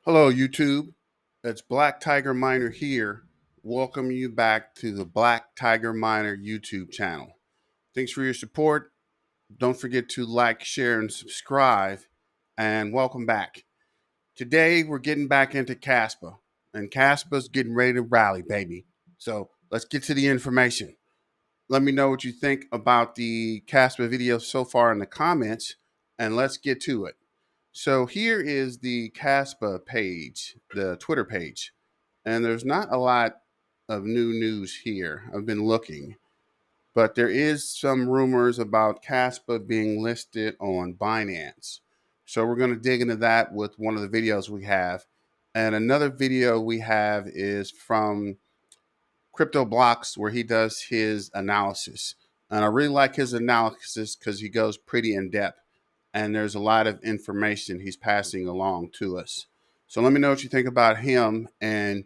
Hello, YouTube. It's Black Tiger Miner here. Welcome you back to the Black Tiger Miner YouTube channel. Thanks for your support. Don't forget to like, share, and subscribe. And welcome back. Today, we're getting back into Kaspa. And Kaspa's getting ready to rally, baby. So let's get to the information. Let me know what you think about the Kaspa video so far in the comments. And let's get to it. So here is the Kaspa page, the Twitter page, and there's not a lot of new news here. I've been looking, but there is some rumors about Kaspa being listed on Binance. So we're going to dig into that with one of the videos we have. And another video we have is from Crypto Blocks, where he does his analysis. And I really like his analysis because he goes pretty in depth and there's a lot of information he's passing along to us. So let me know what you think about him, and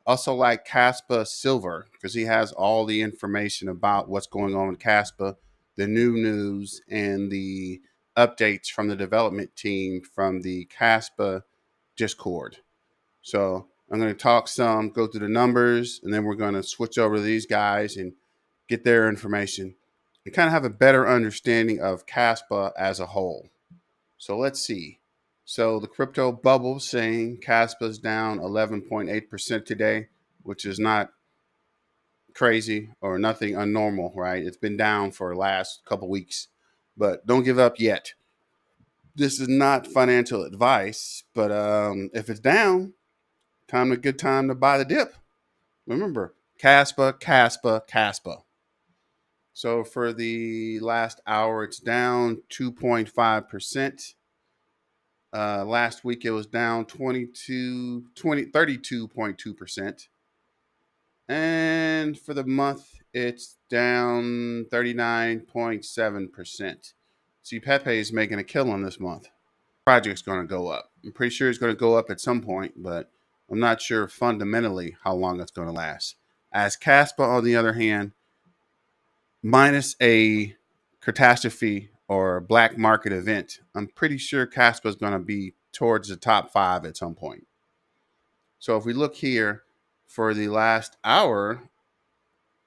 also like Kaspa Silver, because he has all the information about what's going on with Kaspa, the new news, and the updates from the development team from the Kaspa Discord. So I'm going to talk some, go through the numbers, and then we're going to switch over to these guys and get their information and kind of have a better understanding of Kaspa as a whole. So let's see. So the crypto bubble saying Kaspa's down 11.8% today, which is not crazy or nothing unnormal, right? It's been down for the last couple weeks, but don't give up yet. This is not financial advice, but if it's down, a good time to buy the dip. Remember, Kaspa, Kaspa, Kaspa. So for the last hour, it's down 2.5%. Last week it was down 32.2%. And for the month, it's down 39.7%. See, Pepe is making a killing this month. Project's going to go up. I'm pretty sure it's going to go up at some point, but I'm not sure fundamentally how long it's going to last. As Kaspa, on the other hand, minus a catastrophe or black market event, I'm pretty sure Kaspa is going to be towards the top 5 at some point. So if we look here for the last hour,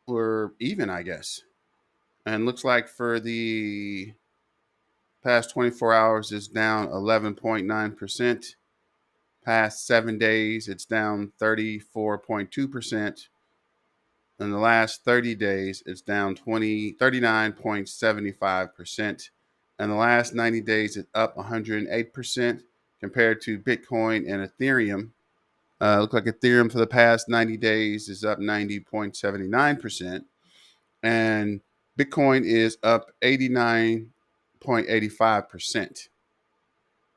we're even, I guess. And looks like for the past 24 hours, it's down 11.9%. Past 7 days, it's down 34.2%. In the last 30 days, it's down 39.75%. In the last 90 days, it's up 108% compared to Bitcoin and Ethereum. Looks like Ethereum for the past 90 days is up 90.79%. And Bitcoin is up 89.85%.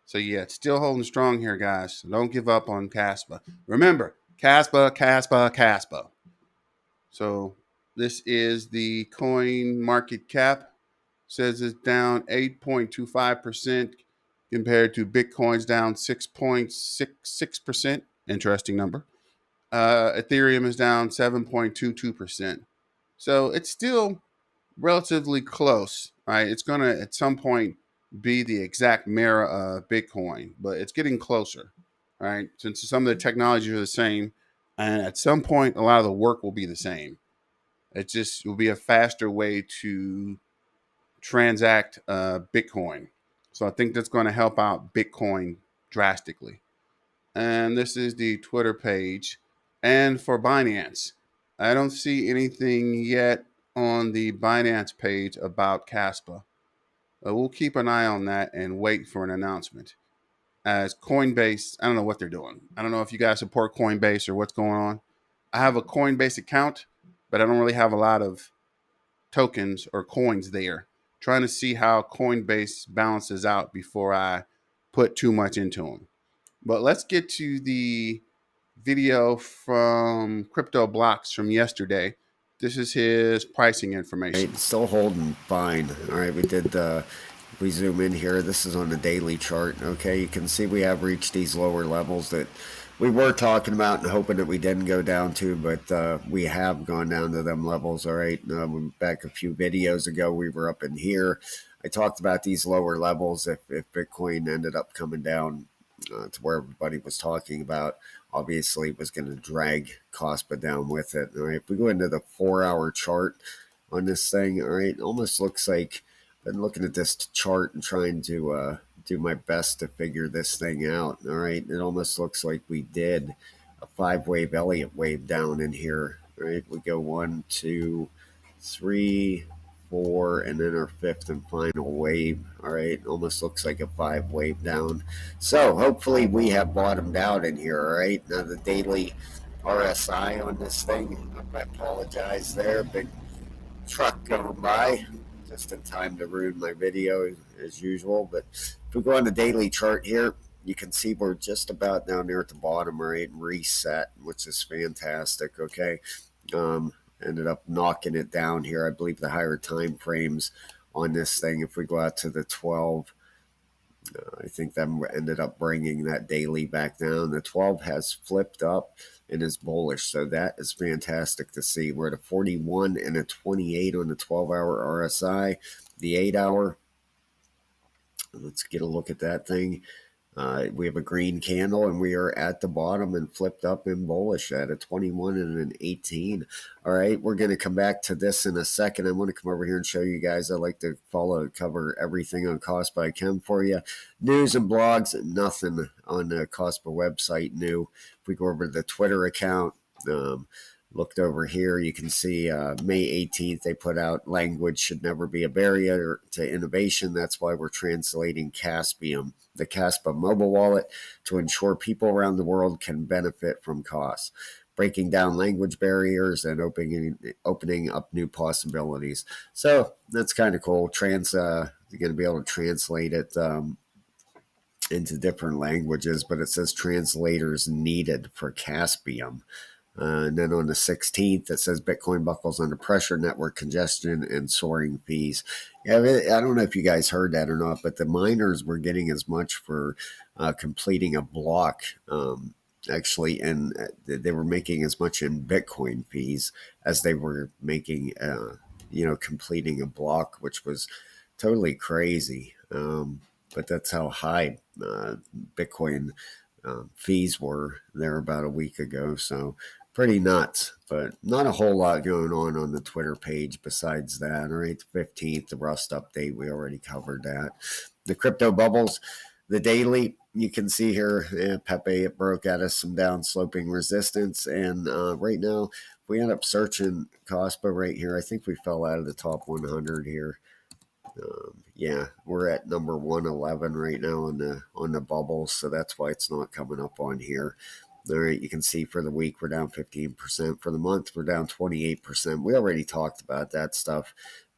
So yeah, it's still holding strong here, guys. So don't give up on Kaspa. Remember, Kaspa, Kaspa, Kaspa. So this is the coin market cap. Says it's down 8.25% compared to Bitcoin's down 6.66%. Interesting number. Ethereum is down 7.22%. So it's still relatively close, right? It's going to at some point be the exact mirror of Bitcoin, but it's getting closer, right? Since some of the technologies are the same, and at some point, a lot of the work will be the same. It just will be a faster way to transact Bitcoin. So I think that's going to help out Bitcoin drastically. And this is the Twitter page. And for Binance, I don't see anything yet on the Binance page about Kaspa. We'll keep an eye on that and wait for an announcement. As Coinbase, I don't know what they're doing. I don't know if you guys support Coinbase or what's going on. I have a Coinbase account, but I don't really have a lot of tokens or coins there. Trying to see how Coinbase balances out before I put too much into them. But let's get to the video from Crypto Blocks from yesterday. This is his pricing information. Right, still holding fine. All right, we zoom in here. This is on the daily chart. Okay, you can see we have reached these lower levels that we were talking about and hoping that we didn't go down to, but we have gone down to them levels. All right, back a few videos ago, we were up in here. I talked about these lower levels if Bitcoin ended up coming down to where everybody was talking about. Obviously, it was going to drag Kaspa down with it. All right, if we go into the 4-hour chart on this thing, all right, it almost looks like I've been looking at this chart and trying to do my best to figure this thing out. All right, it almost looks like we did a 5-wave Elliott wave down in here. All right, we go 1, 2, 3, 4, and then our fifth and final wave. All right, almost looks like a 5-wave down. So hopefully we have bottomed out in here. All right, now the daily RSI on this thing. I apologize there. Big truck going by just in time to ruin my video as usual. But if we go on the daily chart here, you can see we're just about down there at the bottom, right? Reset, which is fantastic. Okay. Ended up knocking it down here. I believe the higher time frames on this thing, if we go out to the 12, I think that ended up bringing that daily back down. The 12 has flipped up and is bullish, so that is fantastic to see. We're at a 41 and a 28 on the 12-hour RSI. The 8-hour, let's get a look at that thing. We have a green candle and we are at the bottom and flipped up and bullish at a 21 and an 18. All right, we're going to come back to this in a second. I want to come over here and show you guys. I like to cover everything on Kaspa I can for you. News and blogs, nothing on the Kaspa website new. If we go over to the Twitter account, looked over here, you can see May 18th, they put out language should never be a barrier to innovation. That's why we're translating Caspium, the Kaspa mobile wallet, to ensure people around the world can benefit from costs, breaking down language barriers and opening up new possibilities. So that's kind of cool. You're going to be able to translate it into different languages, but it says translators needed for Caspium. And then on the 16th, it says Bitcoin buckles under pressure, network congestion, and soaring fees. Yeah, I don't know if you guys heard that or not, but the miners were getting as much for completing a block, actually, and they were making as much in Bitcoin fees as they were making, completing a block, which was totally crazy. But that's how high Bitcoin fees were there about a week ago. So pretty nuts, but not a whole lot going on the Twitter page besides that. All right, the 15th, the Rust update, we already covered that. The crypto bubbles, the daily, you can see here, Pepe, it broke out of some down sloping resistance. And right now, if we end up searching Kaspa right here, I think we fell out of the top 100 here. Yeah, we're at number 111 right now on the bubble, so that's why it's not coming up on here. All right, you can see for the week we're down 15%. For the month we're down 28%. We already talked about that stuff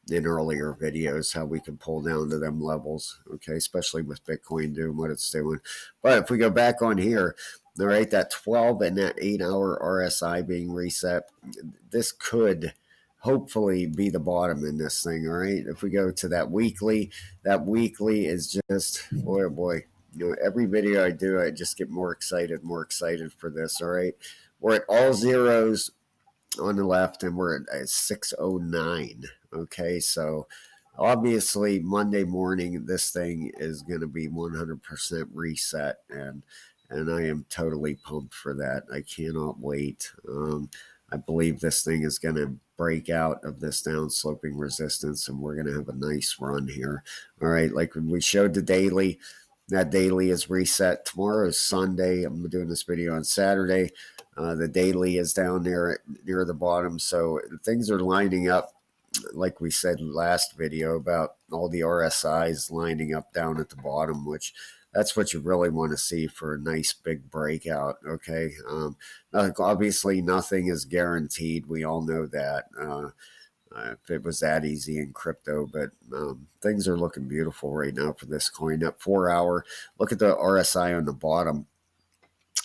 in earlier videos, how we can pull down to them levels, okay, especially with Bitcoin doing what it's doing. But if we go back on here, all right, that 12 and that 8-hour RSI being reset, this could hopefully be the bottom in this thing. All right, if we go to that weekly is just, boy oh boy, every video I do, I just get more excited for this. All right, we're at all zeros on the left and we're at 609. Okay, so obviously Monday morning this thing is going to be 100% reset, and I am totally pumped for that. I cannot wait. I believe this thing is going to break out of this down sloping resistance and we're going to have a nice run here. All right, like when we showed the daily, that daily is reset. Tomorrow is Sunday. I'm doing this video on Saturday. The daily is down there near the bottom. So things are lining up, like we said last video, about all the RSIs lining up down at the bottom, which that's what you really want to see for a nice big breakout. Okay. Obviously nothing is guaranteed. We all know that. If it was that easy in crypto, but things are looking beautiful right now for this coin. At 4-hour, look at the RSI on the bottom.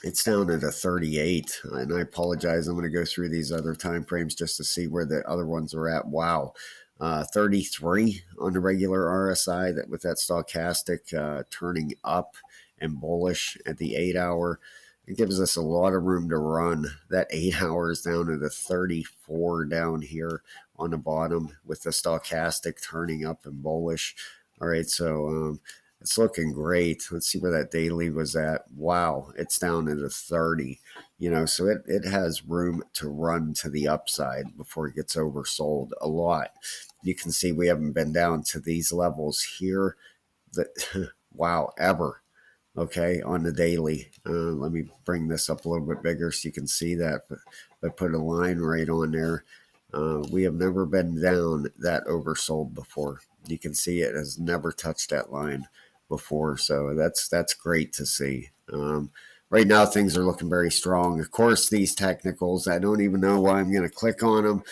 It's down at a 38, and I apologize. I'm going to go through these other time frames just to see where the other ones are at. Wow, 33 on the regular RSI, that with that stochastic turning up and bullish at the 8-hour. It gives us a lot of room to run. That 8 hours down to the 34 down here on the bottom with the stochastic turning up and bullish. All right, so It's looking great. Let's see where that daily was at. Wow, it's down into 30. So it has room to run to the upside before it gets oversold a lot. You can see we haven't been down to these levels here that wow, ever. Okay, on the daily. Let me bring this up a little bit bigger so you can see that. But if I put a line right on there, we have never been down that oversold before. You can see it has never touched that line before, so that's great to see. Right now, things are looking very strong. Of course, these technicals, I don't even know why I'm going to click on them,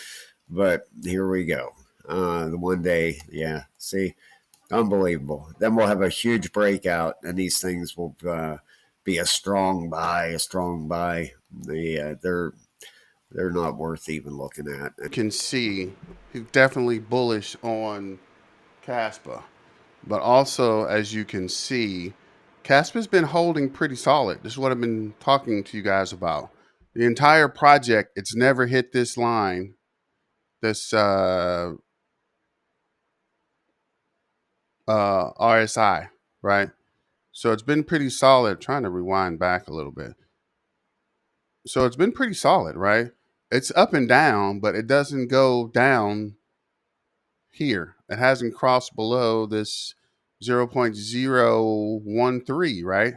but here we go. The one day, yeah, see, unbelievable. Then we'll have a huge breakout, and these things will be a strong buy, a strong buy. They're not worth even looking at. You can see he's definitely bullish on Kaspa. But also, as you can see, Kaspa's been holding pretty solid. This is what I've been talking to you guys about. The entire project, it's never hit this line, this RSI, right? So it's been pretty solid. Trying to rewind back a little bit. So it's been pretty solid, right? It's up and down, but it doesn't go down here. It hasn't crossed below this 0.013, right?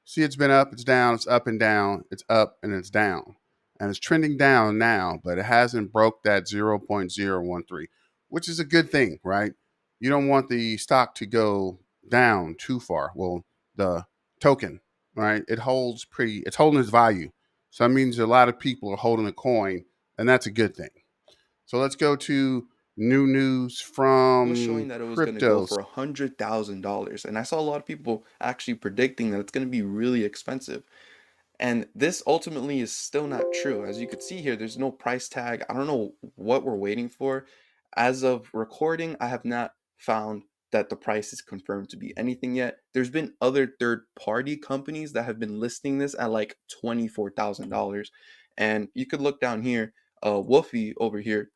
See, it's been up, it's down, it's up and down, it's up and it's down. And it's trending down now, but it hasn't broke that 0.013, which is a good thing, right? You don't want the stock to go down too far. Well, the token, right? It's holding its value. So that means a lot of people are holding a coin, and that's a good thing. So let's go to new news Was from showing that it was going to go cryptos. for $100,000, and I saw a lot of people actually predicting that it's going to be really expensive. And this ultimately is still not true. As you could see here, there's no price tag. I don't know what we're waiting for. As of recording, I have not found that the price is confirmed to be anything yet. There's been other third-party companies that have been listing this at like $24,000. And you could look down here, Woofy over here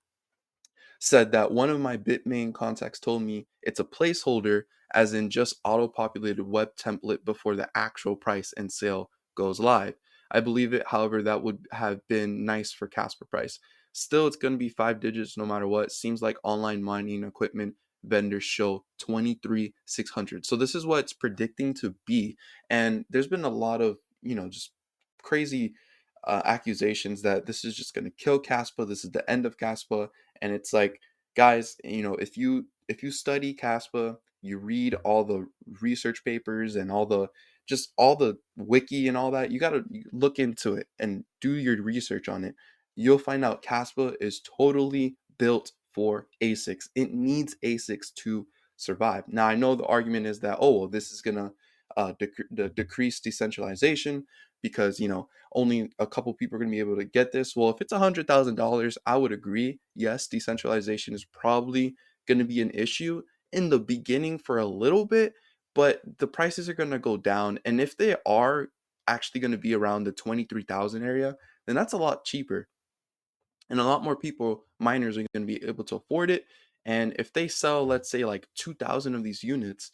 said that one of my Bitmain contacts told me it's a placeholder, as in just auto-populated web template before the actual price and sale goes live. I believe it, however, that would have been nice for Casper price. Still, it's going to be 5 digits no matter what. Seems like online mining equipment vendors show 23,600. So this is what it's predicting to be. And there's been a lot of, just crazy accusations that this is just going to kill Caspa. This is the end of Caspa. And it's like, guys, if you study Caspa, you read all the research papers and all the wiki and all that, you got to look into it and do your research on it. You'll find out Caspa is totally built for ASICs. It needs ASICs to survive. Now I know the argument is that, oh well, this is gonna decrease decentralization because only a couple people are going to be able to get this. Well, if it's $100,000, I would agree. Yes, decentralization is probably going to be an issue in the beginning for a little bit, but the prices are going to go down. And if they are actually going to be around the 23,000 area, then that's a lot cheaper and a lot more people miners are going to be able to afford it. And if they sell, let's say, like 2,000 of these units,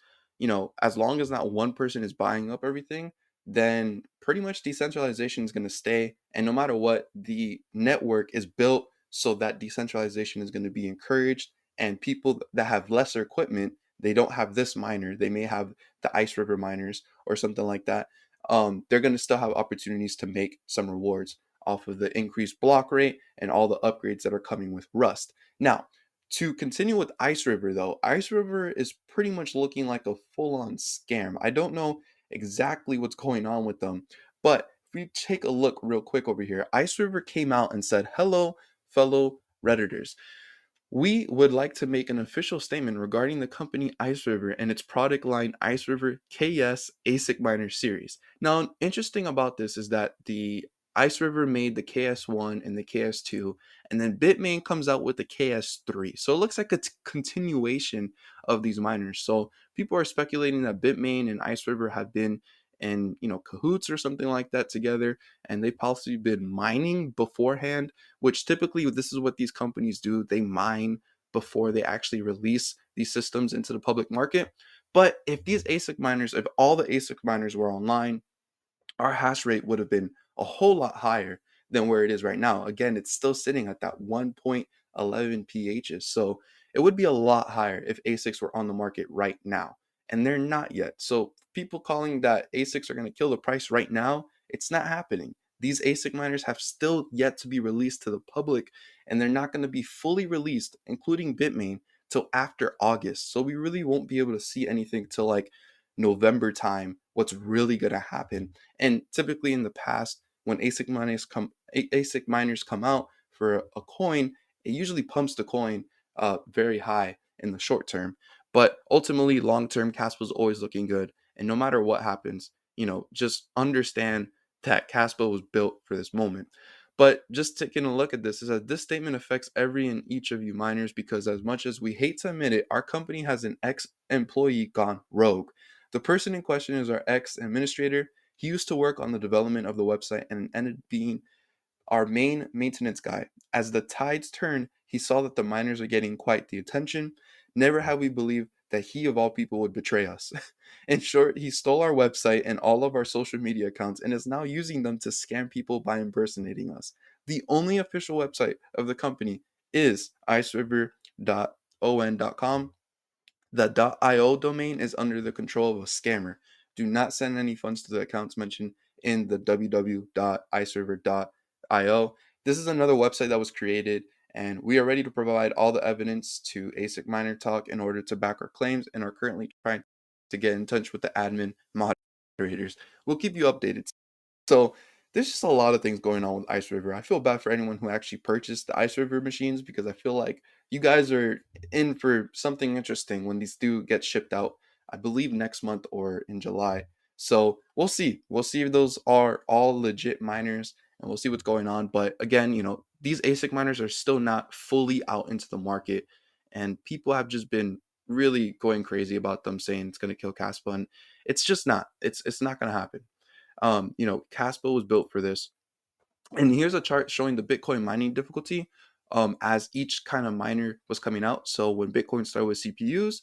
as long as not one person is buying up everything, then pretty much decentralization is going to stay. And no matter what, the network is built so that decentralization is going to be encouraged. And people that have lesser equipment, they don't have this miner, they may have the Ice River miners or something like that. They're going to still have opportunities to make some rewards off of the increased block rate and all the upgrades that are coming with Rust. Now, to continue with Ice River though, Ice River is pretty much looking like a full-on scam. I don't know exactly what's going on with them, but if we take a look real quick over here, Ice River came out and said, "Hello, fellow Redditors. We would like to make an official statement regarding the company Ice River and its product line Ice River KS ASIC Miner series." Now, interesting about this is that the Ice River made the KS1 and the KS2, and then Bitmain comes out with the KS3. So it looks like a continuation of these miners. So people are speculating that Bitmain and Ice River have been in, cahoots or something like that together, and they've possibly been mining beforehand, which typically this is what these companies do. They mine before they actually release these systems into the public market. But if these ASIC miners, if all the ASIC miners were online, our hash rate would have been a whole lot higher than where it is right now. Again, it's still sitting at that 1.11 pHs. So it would be a lot higher if ASICs were on the market right now. And they're not yet. So people calling that ASICs are going to kill the price right now, it's not happening. These ASIC miners have still yet to be released to the public, and they're not going to be fully released, including Bitmain, till after August. So we really won't be able to see anything till like November time, what's really going to happen. And typically in the past, when ASIC miners come out for a coin, it usually pumps the coin very high in the short term. But ultimately, long term, Kaspa is always looking good. And no matter what happens, just understand that Kaspa was built for this moment. But just taking a look at this is that this statement affects every and each of you miners, because as much as we hate to admit it, our company has an ex-employee gone rogue. The person in question is our ex-administrator. He used to work on the development of the website and ended being our main maintenance guy. As the tides turned, he saw that the miners are getting quite the attention. Never have we believed that he of all people would betray us. In short, he stole our website and all of our social media accounts and is now using them to scam people by impersonating us. The only official website of the company is iceriver.on.com. The .io domain is under the control of a scammer. Do not send any funds to the accounts mentioned in the www.iceserver.io. This is another website that was created, and we are ready to provide all the evidence to ASIC Miner Talk in order to back our claims, and are currently trying to get in touch with the admin moderators. We'll keep you updated. So there's just a lot of things going on with Ice River. I feel bad for anyone who actually purchased the Ice River machines, because I feel like you guys are in for something interesting when these do get shipped out. I believe next month or in July. So we'll see. We'll see if those are all legit miners, and we'll see what's going on. But again, these ASIC miners are still not fully out into the market, and people have just been really going crazy about them, saying it's going to kill Caspa, and it's just not. It's not going to happen. Kaspa was built for this. And here's a chart showing the Bitcoin mining difficulty as each kind of miner was coming out. So when Bitcoin started with CPUs,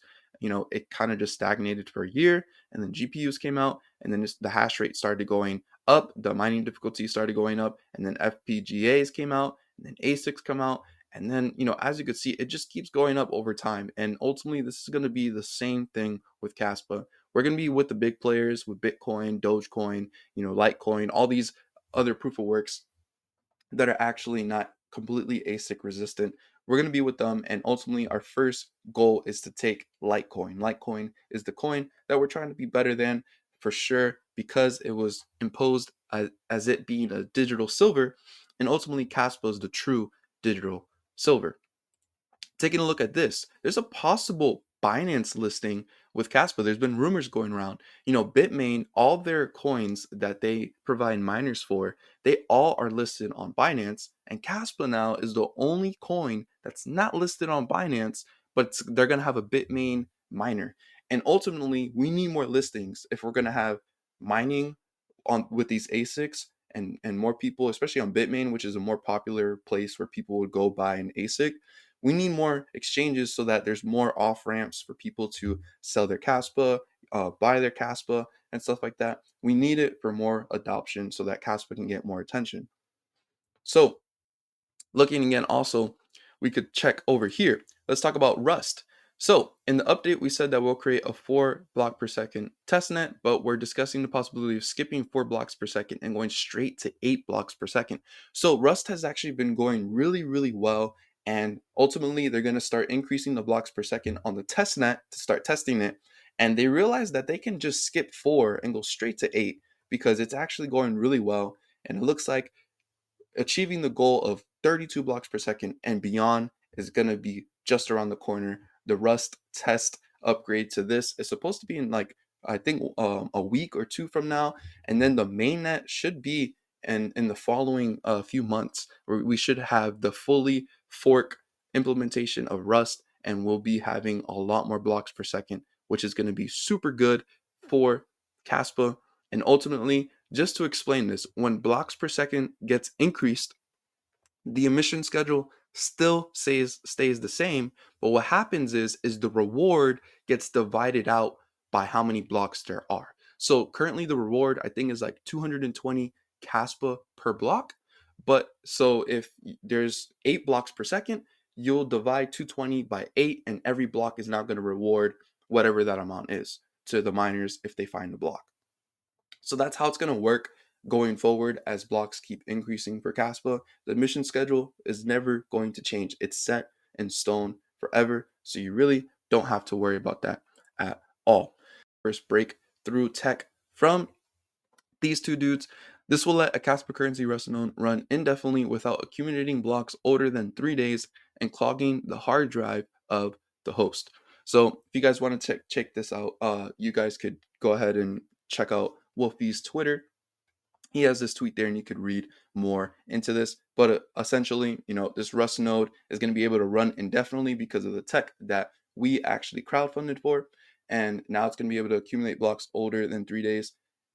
it kind of just stagnated for a year, and then GPUs came out, and then the hash rate started going up, the mining difficulty started going up, and then FPGAs came out, and then ASICs come out, and then, as you could see, it just keeps going up over time. And ultimately, this is going to be the same thing with Kaspa. We're going to be with the big players, with Bitcoin, Dogecoin, Litecoin, all these other proof of works that are actually not completely ASIC resistant. We're going to be with them, and ultimately our first goal is to take Litecoin. Litecoin is the coin that we're trying to be better than, for sure, because it was imposed as it being a digital silver, and ultimately Kaspa is the true digital silver. Taking a look at this, there's a possible Binance listing with Kaspa. There's been rumors going around. Bitmain, all their coins that they provide miners for, they all are listed on Binance. And Kaspa now is the only coin that's not listed on Binance, but they're going to have a Bitmain miner. And ultimately, we need more listings if we're going to have mining on with these ASICs, and more people, especially on Bitmain, which is a more popular place where people would go buy an ASIC. We need more exchanges so that there's more off ramps for people to sell their Kaspa, buy their Kaspa, and stuff like that. We need it for more adoption so that Kaspa can get more attention. So, looking again, also, we could check over here. Let's talk about Rust. So, in the update, we said that we'll create a 4 block per second testnet, but we're discussing the possibility of skipping 4 blocks per second and going straight to 8 blocks per second. So, Rust has actually been going really, really well. And ultimately, they're going to start increasing the blocks per second on the testnet to start testing it. And they realize that they can just skip 4 and go straight to 8, because it's actually going really well. And it looks like achieving the goal of 32 blocks per second and beyond is going to be just around the corner. The Rust test upgrade to this is supposed to be in, like, I think a week or two from now, and then the mainnet should be in the following few months, where we should have the fully fork implementation of Rust, and we'll be having a lot more blocks per second, which is going to be super good for Kaspa. And ultimately, just to explain this, when blocks per second gets increased, the emission schedule still stays the same, but what happens is the reward gets divided out by how many blocks there are. So currently the reward I think is like 220 Kaspa per block. But so if there's 8 blocks per second, you'll divide 220 by 8, and every block is now going to reward whatever that amount is to the miners if they find the block. So that's how it's going to work going forward as blocks keep increasing for Kaspa. The mission schedule is never going to change. It's set in stone forever. So you really don't have to worry about that at all. First breakthrough tech from these two dudes. This will let a Kaspa currency run indefinitely without accumulating blocks older than 3 days and clogging the hard drive of the host. So if you guys want to check this out, you guys could go ahead and check out Wolfie's Twitter. He has this tweet there, and you could read more into this. But essentially, this Rust node is going to be able to run indefinitely because of the tech that we actually crowdfunded for. And now it's going to be able to accumulate blocks older than 3 days.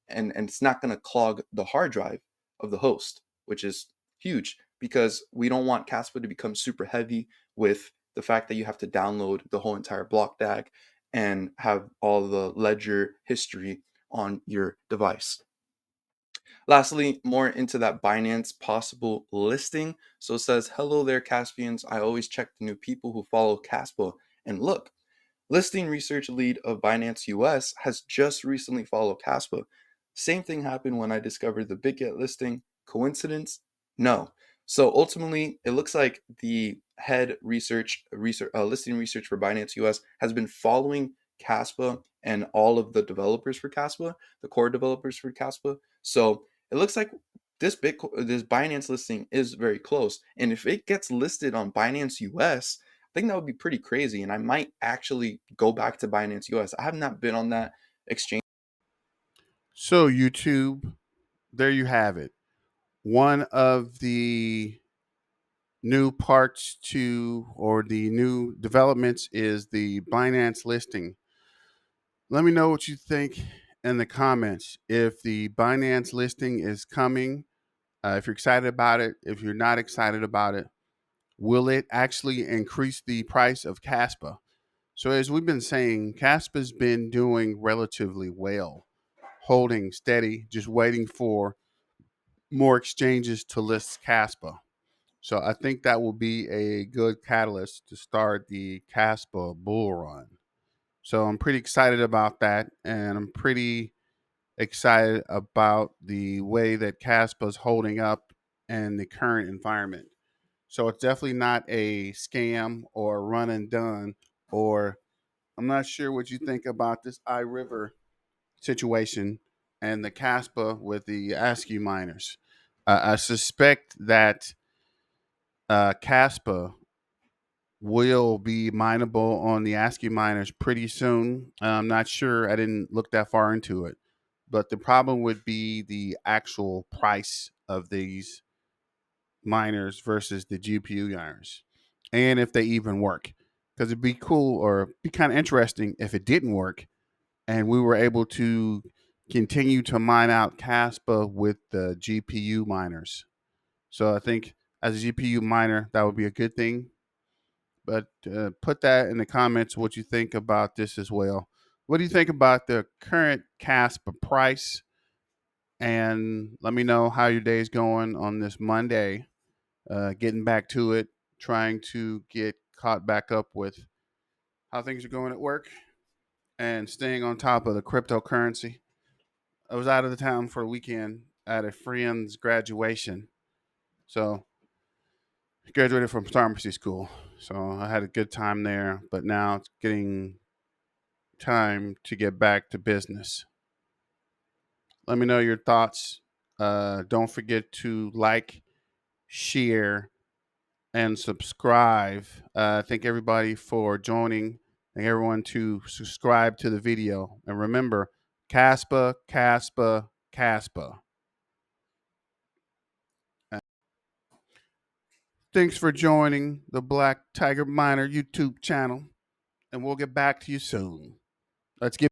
And it's not going to clog the hard drive of the host, which is huge because we don't want Kaspa to become super heavy with the fact that you have to download the whole entire block DAG and have all the ledger history on your device. Lastly, more into that Binance possible listing. So it says, hello there, Caspians. I always check the new people who follow Kaspa. And look, listing research lead of Binance US has just recently followed Kaspa. Same thing happened when I discovered the BitGet listing. Coincidence? No. So ultimately, it looks like the head listing research for Binance US has been following Kaspa and all of the developers for Kaspa, the core developers for Kaspa. So it looks like this Binance listing is very close. And if it gets listed on Binance US, I think that would be pretty crazy. And I might actually go back to Binance US. I have not been on that exchange. So YouTube, there you have it. One of the new parts to, or the new developments, is the Binance listing. Let me know what you think in the comments. If the Binance listing is coming, if you're excited about it, if you're not excited about it, will it actually increase the price of Kaspa? So as we've been saying, Kaspa's been doing relatively well, holding steady, just waiting for more exchanges to list Kaspa. So I think that will be a good catalyst to start the Kaspa bull run. So I'm pretty excited about that, and I'm pretty excited about the way that Kaspa is holding up in the current environment. So it's definitely not a scam or run and done, or I'm not sure what you think about this iRiver situation and the Kaspa with the ASCII miners. I suspect that Kaspa will be mineable on the ASCII miners pretty soon. I'm not sure. I didn't look that far into it. But the problem would be the actual price of these miners versus the GPU miners, and if they even work. Because it'd be cool or be kind of interesting if it didn't work and we were able to continue to mine out Kaspa with the GPU miners. So I think as a GPU miner, that would be a good thing. But put that in the comments what you think about this as well. What do you think about the current Kaspa price? And let me know how your day is going on this Monday. Getting back to it, trying to get caught back up with how things are going at work and staying on top of the cryptocurrency. I was out of the town for a weekend at a friend's graduation. So I graduated from pharmacy school. So I had a good time there, but now it's getting time to get back to business. Let me know your thoughts. Don't forget to like, share, and subscribe. Thank everybody for joining. Thank everyone to subscribe to the video. And remember, Kaspa, Kaspa, Kaspa. Thanks for joining the Black Tiger Miner YouTube channel, and we'll get back to you soon. Let's get